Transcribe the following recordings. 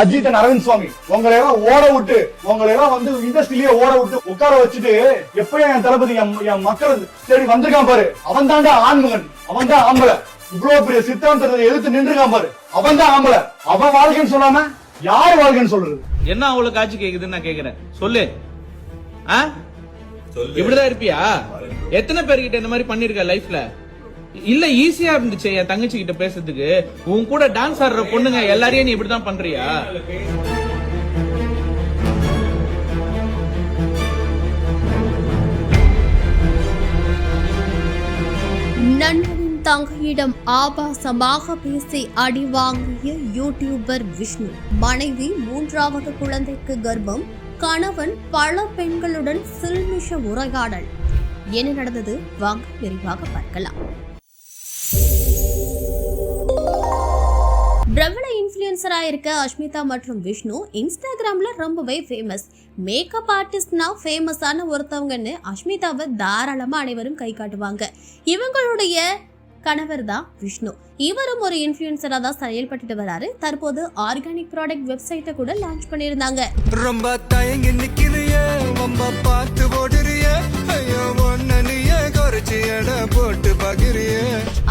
அஜித் அரவிந்த் சுவாமி உங்களை எல்லாம் ஓட விட்டு உங்களை எல்லாம் வந்து இண்டஸ்ட்ரியிலேயே ஓட விட்டு உட்கார வச்சுட்டு எப்பயும் என் தளபதி என் மக்கள் தேடி வந்திருக்கான் பாரு. அவன் தாண்டா ஆண்மகன், அவன் தான் ஆம்பளை. இவ்வளவு பெரிய சித்தாந்தத்தை எதிர்த்து நின்றுக்கான் பாரு, அவன் தான் ஆம்பளை. அவன் வாழ்க்கைன்னு சொல்லாம யாரு வாழ்க்கைன்னு சொல்றது? என்ன அவ்வளவு காட்சி கேக்குதுன்னு நான் கேக்குறேன். சொல்லு. இப்படிதான் இருப்பியா? எத்தனை பேர்கிட்ட இந்த மாதிரி பண்ணிருக்க லைஃப்ல? இல்ல ஈஸியா இருந்துச்சு என் தங்கச்சி கிட்ட பேசுறதுக்கு. உன் கூட டான்ஸ் ஆடுற பொண்ணுங்க எல்லாரையும் நீ இப்படிதான் பண்றியா? நண்பனின் தங்கையிடம் ஆபாசமாக பேசி அடி வாங்கிய யூடியூபர் விஷ்ணு. மனைவி 3வது குழந்தைக்கு கர்ப்பம். கணவன் பல பெண்களுடன் சில்மிஷ உரையாடல். என்ன நடந்தது வாங்க விரிவாக பார்க்கலாம். பிரபல இன்ஃப்ளூயன்சரா இருக்க அஷ்மிதா மற்றும் விஷ்ணு இன்ஸ்டாகிராம்ல ரொம்பவே ஃபேமஸ். மேக்கப் ஆர்டிஸ்ட்னா ஃபேமஸான ஒருத்தவங்கன்னு அஷ்மிதாவை தாராளமா அனைவரும் கை காட்டுவாங்க. இவங்களுடைய கணவர் தான் விஷ்ணு. இவரும் ஒரு இன்ஃப்ளூயன்சரா தான் செயல்பட்டு வராரு. தற்போது ஆர்கானிக் ப்ராடக்ட் வெப்சைட்டை கூட லான்ச் பண்ணியிருந்தாங்க. ரொம்ப தயங்கி நிக்கிறியே, ரொம்ப பார்த்து ஓடுறியே, ஐயோ ஒன்னியே குறைச்சி எடை போட்டு பகிரியே.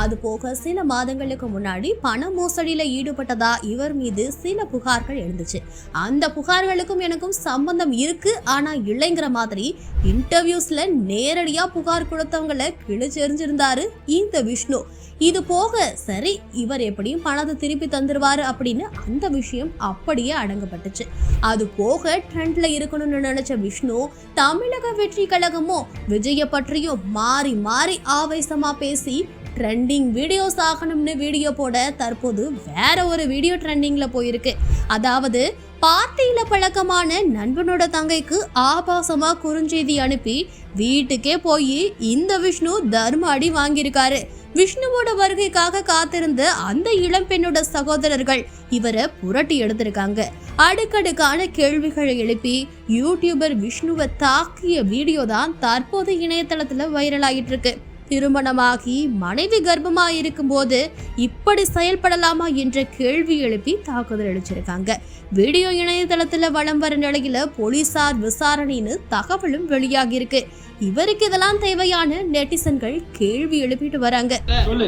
அது போக சில மாதங்களுக்கு முன்னாடி பண மோசடியில ஈடுபட்டதா இவர் மீது சில புகார்கள் எழுந்துச்சு. அந்த புகார்களுக்கும் எனக்கும் சம்பந்தம் இருக்கு, ஆனா இல்லைங்கிற மாதிரி இன்டர்வியூஸ்ல நேரடியா புகார் கொடுத்தவங்களை கிழிச்செறிஞ்சிருந்தாரு இந்த விஷ்ணு. இது போக சரி இவர் எப்படியும் பணத்தை திருப்பி தந்துருவாரு அப்படின்னு அந்த விஷயம் அப்படியே அடங்கப்பட்டுச்சு. அது போக ட்ரெண்ட்ல இருக்கணும்னு நினைச்ச விஷ்ணு தமிழக வெற்றி கழகமும் விஜய பற்றியும் மாறி மாறி ஆவேசமா பேசி ட்ரெண்டிங் வீடியோஸ் ஆகணும்னு வீடியோ போட தற்போது வேற ஒரு வீடியோ ட்ரெண்டிங்ல போயிருக்கு. அதாவது பார்ட்டியில பழக்கமான நண்பனோட தங்கைக்கு ஆபாசமா குறுஞ்செய்தி அனுப்பி வீட்டுக்கே போய் இந்த விஷ்ணு தர்ம அடி வாங்கியிருக்காரு. விஷ்ணுவோட வருகைக்காக காத்திருந்த அந்த இளம்பெண்ணோட சகோதரர்கள் இவரை புரட்டி எடுத்திருக்காங்க. அடுக்கடுக்கான கேள்விகளை எழுப்பி யூடியூபர் விஷ்ணுவை தாக்கிய வீடியோ தான் தற்போது இணையதளத்துல வைரல் ஆகிட்டு இருக்கு. திருமணமாகி மனைவி கர்ப்பமா இருக்கும் போது இப்படி செயல்படலாமா என்ற கேள்வி எழுப்பி தாக்குதல் அளிச்சிருக்காங்க. வீடியோ இணையதளத்துல வலம் வர நிலையில போலீசார் விசாரணைன்னு தகவலும் வெளியாகி இருக்கு. இவருக்கு இதெல்லாம் தேவையான நெட்டிசன்கள் கேள்வி எழுப்பிட்டு வராங்க. சொல்லு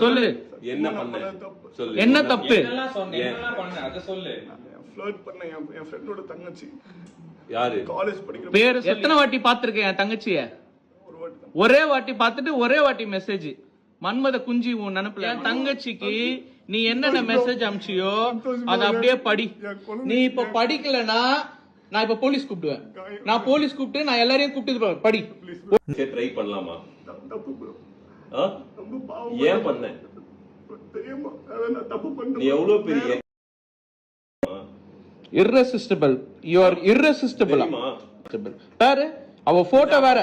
சொல்லு, என்ன தப்பு? பேர் எத்தனை வாட்டி பாத்திருக்கேன் என் தங்கச்சிய? ஒரே வாட்டி பார்த்துட்டு ஒரே வாட்டி மெசேஜ் மன்மத குஞ்சி உன் நினைப்புல. என் தங்கச்சிக்கு நீ என்னென்ன மெசேஜ் அனுப்பிச்சியோ அதை அப்படியே படி. நீ இப்ப படிக்கலனா நான் இப்ப போலீஸ் கூப்பிடுவேன். நான் போலீஸ் கூப்பிட்டு நான் எல்லாரையும் கூப்பிட்டு படி. ட்ரை பண்ணலாமா? ஏன் பண்ண? நீ எவ்வளவு பெரிய irresistible. you are irresistible. பாரு அவ போட்டோ வேற,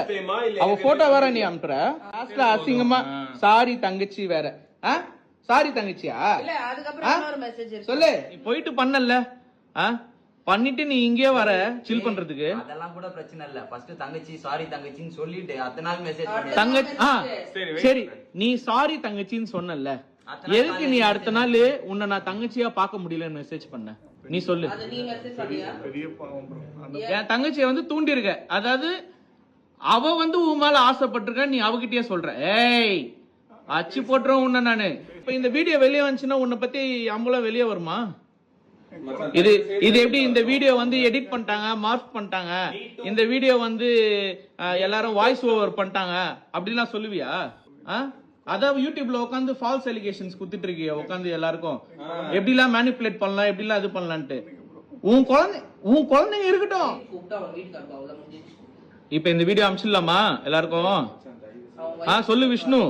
அவ போட்டோ வேற நீ அனுப்புற. லாஸ்ட்ல அசிங்கமா சாரி தங்கச்சி வேற. சாரி தங்கச்சியா? சொல்லு. நீ போயிட்டு பண்ணல, பண்ணிட்டு நீ இங்கே வர சில் பண்றதுக்கு. அதெல்லாம் கூட பிரச்சனை இல்ல. ஃபர்ஸ்ட் தங்கச்சி சாரி தங்கச்சின்னு சொல்லிட்டு அத்தனை நாள் மெசேஜ் பண்ணி தங்கச்சி சரி நீ சாரி தங்கச்சின்னு சொன்னல, எதுக்கு நீ அடுத்த நாள் உன்னை நான் தங்கச்சியா பார்க்க முடியலன்னு மெசேஜ் பண்ண? நீ சொல்லு. என் தங்கச்சியை வந்து தூண்டி இருக்க, அதாவது அவ வந்து உன் மேல ஆசைப்பட்டிருக்க, நீ அவகிட்டயே சொல்ற. ஏய் அச்சு போட்டுறோம் உன்ன நானு. இப்ப இந்த வீடியோ வெளியே வந்துச்சுன்னா உன்னை பத்தி அம்பலம் வெளியே வருமா? இது எப்படி இந்த வீடியோ வந்து எடிட் பண்ணிட்டாங்க, மார்க் பண்ணிட்டாங்க, இந்த வீடியோ வந்து எல்லாரும் வாய்ஸ் ஓவர் பண்ணிட்டாங்க அப்படிலாம் சொல்லுவியா? அதான் யூடியூப்ல உட்காந்து ஃபால்ஸ் அலிகேஷன்ஸ் குடுத்துட்டு இருக்கிய உட்காந்து எல்லாருக்கும் எப்படிலாம் மேனிபுலேட் பண்ணலாம், எப்படிலாம் இது பண்ணலான்ட்டு. உன் குழந்தைங்க இருக்கட்டும். இப்ப இந்த வீடியோ அனுப்பிச்சிடலாமா எல்லாருக்கும்? சொல்லு விஷ்ணு.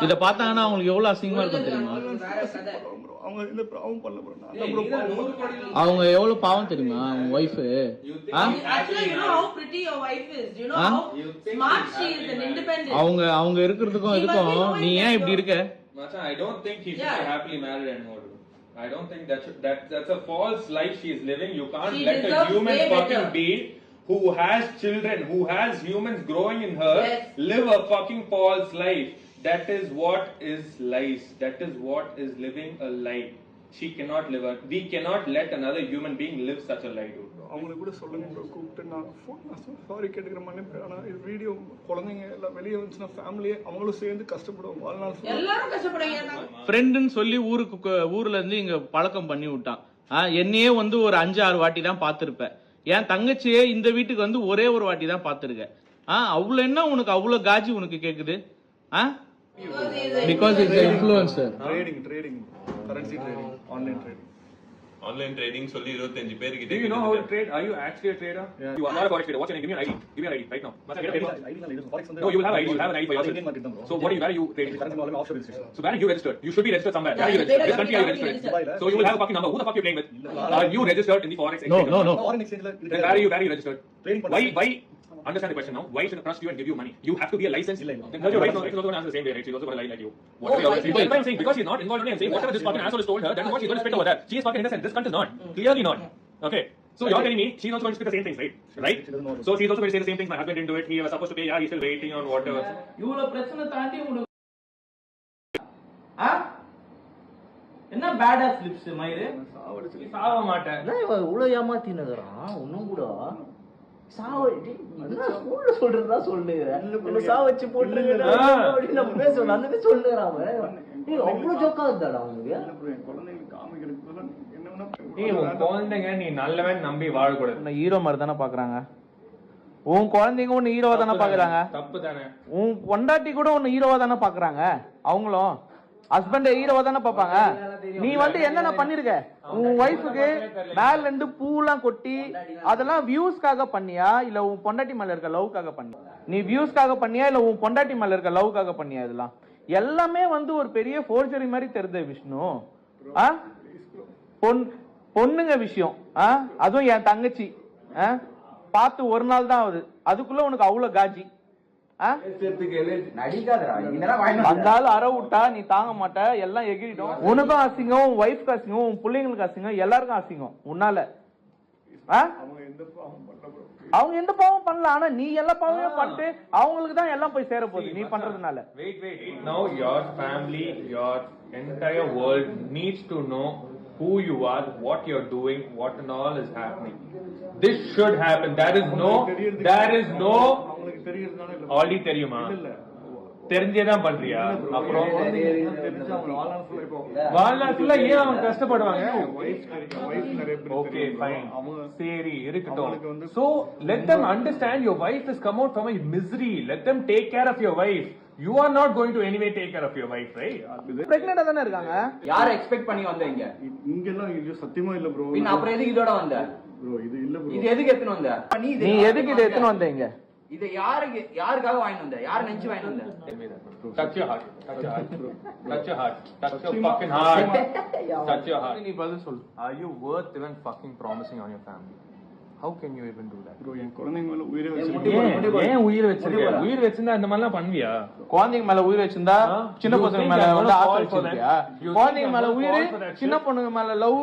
இத பார்த்தாங்கன்னா அவங்களுக்கு எவ்வளவு அசிங்கமா இருக்கும் தெரியுமா? அவங்க எவ்வளவு பாவம் தெரியுமா அவங்க வைஃப்? அவங்க இருக்கிறதுக்கும் இதுக்கும் நீ ஏன் இப்படி இருக்க? I don't think he should be happily married anymore. I don't think that's a false life she is living. You can't let a human fucking being who has children, who has humans growing in her, live a fucking false life. That is what is lies. That is what is living a lie. She cannot live a. We cannot let another human being live such a lie, dude. அவங்களுக்கு கூட சொல்லுங்க bro, கூப்பிட்டு நான் sorry கேட்டுக்கிற மன்னிப்பு. ஆனால் இது video குழந்தைங்க எல்லாம் வெளியே வந்துச்சுன்னா ஃபேமிலியே அவங்களும் சேர்ந்து கஷ்டப்படுவோம் வாழ்நாள். எல்லாரும் கஷ்டப்படுங்க. ஃப்ரெண்டுன்னு சொல்லி ஊர்ல இருந்து இங்க பழக்கம் பண்ணி விட்டான். என்னையே வந்து ஒரு 5-6 வாட்டி தான் பார்த்திருப்பேன். என் தங்கச்சியே இந்த வீட்டுக்கு வந்து ஒரே ஒரு வாட்டி தான் பார்த்திருக்க. அவ்வளவு என்ன உனக்கு அவ்வளவு காஜி உனக்கு கேக்குது? Because it's an influencer. Trading, currency trading, online trading. Online trading சொல்லி 25 பேர் கிட்ட. Do you know how to trade? Are you actually a trader? Yeah. You are not a forex trader. What's your name? Give me an ID. Give me an ID right now. Must I get a ID? No, you will have an ID. You will have an ID for yourself. So where are you trading? Currency offshore registration. So where are you registered? You should be registered somewhere. Where are you registered? Which country are you registered? So you will have a fucking number. Who the fuck you playing with? Are you registered in the forex exchange? No. Foreign exchange. Then where are you registered? Why? Understand the question now. Why should I trust you and give you money? You have to be a licensed. Then your wife is also going to answer the same way, right? She's also going to lie like you. What are you saying? Because she's not involved in it. I'm saying whatever this fucking asshole has told her, that is what she's going to spit over there. She is fucking innocent. This cunt is not. Clearly not. Okay. So you're telling me she's also going to spit the same things, right? Right? So she's also going to say the same things. My husband didn't do it. He was supposed to pay. Yeah, he's still waiting on whatever. இவ்வளவு பிரச்சனை தாண்டி உனக்கு என்ன bad as lips மயிரு சாவ மாட்டேன். இவ்வளவு ஏமாத்தினுக்குறான் ஒன்னும் கூட சொல்றதா சொல்லு சாவச்சு போட்டு பேசணும் அந்த சொல்லுறான் அவ்வளவு ஜோக்கா இருந்தாடா குழந்தைங்க நீ நல்லவன் நம்பி வாழக்கூடாது. ஹீரோ மாதிரி தானே பாக்குறாங்க. உன் குழந்தைங்க ஒன்னு ஹீரோவா தானே பாக்குறாங்க. தப்பு தானே. உன் பொண்டாட்டி கூட ஒன்னு ஹீரோவா தானே பாக்குறாங்க. அவங்களும் ஹஸ்பண்ட் ஹீரோவா தானே பாப்பாங்க. நீ வந்து என்னென்ன பண்ணிருக்க? உன் ஒய்ஃபுக்கு மேல இருந்து பூலாம் கொட்டி அதெல்லாம் வியூஸ்க்காக பண்ணியா இல்ல உன் பொண்டாட்டி மேல இருக்க லவ்க்காக பண்ணியா? நீ வியூஸ்க்காக பண்ணியா இல்ல உன் பொண்டாட்டி மேல இருக்க லவ்க்காக பண்ணியா? இதெல்லாம் எல்லாமே வந்து ஒரு பெரிய ஃபோர்ஜரி மாதிரி தெரியுது விஷ்ணு. பொண்ணுங்க விஷயம், அதுவும் என் தங்கச்சி பார்த்து ஒரு நாள் தான் ஆகுது, அதுக்குள்ள உனக்கு அவ்வளவு காஜி. வந்தாலும் அற விட்டா நீ தாங்க மாட்ட, எல்லாம் எகிரிடும். உனக்கும் அசிங்கம், உன் ஒய்ஃப்க்கு அசிங்கம், உன் பிள்ளைங்களுக்கு அசிங்கம், எல்லாருக்கும் அசிங்கம் உன்னால. அவங்க எந்த பாவம் பண்ணல, ஆனா நீ எல்லா பாவமும் பண்ணிட்டு அவங்களுக்கு தான் எல்லாம் போய் சேர போகுது நீ பண்றதுனால. Wait. Now your family, your entire world needs to know who you are, what you're doing, what and all is happening. This should happen. There is no already தெரியுமா? தெரிஞ்சேதான் பண்றியா? அப்புறம் வாழ்நாள்ல ஏன் அவங்க கஷ்டப்படுவாங்க? ஓகே ஃபைன், சரி இருக்கட்டும். So let them understand your wife has come out from a misery. Let them take care of your wife. You are not going to anyway take care of your wife, right? பிரெக்னன்ட்டா தானே இருக்காங்க. யாரை expect பண்ணி வந்தீங்க? இங்க எல்லாம் இது சத்தியமா இல்ல ப்ரோ. நீ அப்புறம் எதுக்கு இதோட வந்த? ப்ரோ இது இல்ல ப்ரோ. இது எதுக்கு எடுத்துட்டு வந்த? நீ எதுக்கு இத எடுத்துட்டு வந்தீங்க? இது யாருக்காக வாங்கிட்டு வந்த? யாரை நினைச்சு வாங்கிட்டு வந்த? Touch your heart. Touch your heart. Touch your heart. Touch your fucking heart. Touch your heart. நீ பதில் சொல்லு. Are you worth even fucking promising on your family? How can you even do that? Bro என் குழந்தைங்க மேல உயிரை வச்சிருக்கேன். ஏன் உயிர் வச்சிருக்க? உயிர் வச்சிருந்தா இந்த மாதிரிலாம் பண்ணுவியா? குழந்தைங்க மேல உயிர் வச்சிருந்தா சின்ன பசங்க மேல வந்து ஆசை வச்சிருக்கியா? குழந்தைங்க மேல உயிர், சின்ன பொண்ணுங்க மேல love.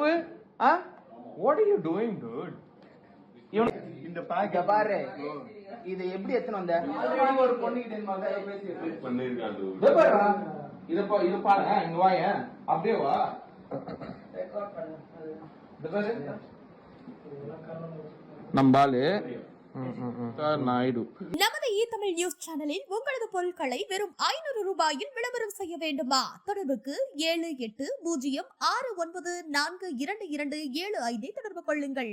What are you doing, dude? இந்த பேக் பாரு, இது எப்படி எத்தனை வந்த? ஆல்ரெடி ஒரு பொண்ணு கிட்ட பேசிட்டு பண்ணிருக்கான் dude. இது பாரு, இங்க வாயே, அப்படியே வா. நம்பாலு நாயுடு. நமது தமிழ் நியூஸ் சேனலில் உங்களது பொருட்களை வெறும் 500 ரூபாயில் விளம்பரம் செய்ய வேண்டுமா? தொடர்புக்கு 7806942275 தொடர்பு கொள்ளுங்கள்.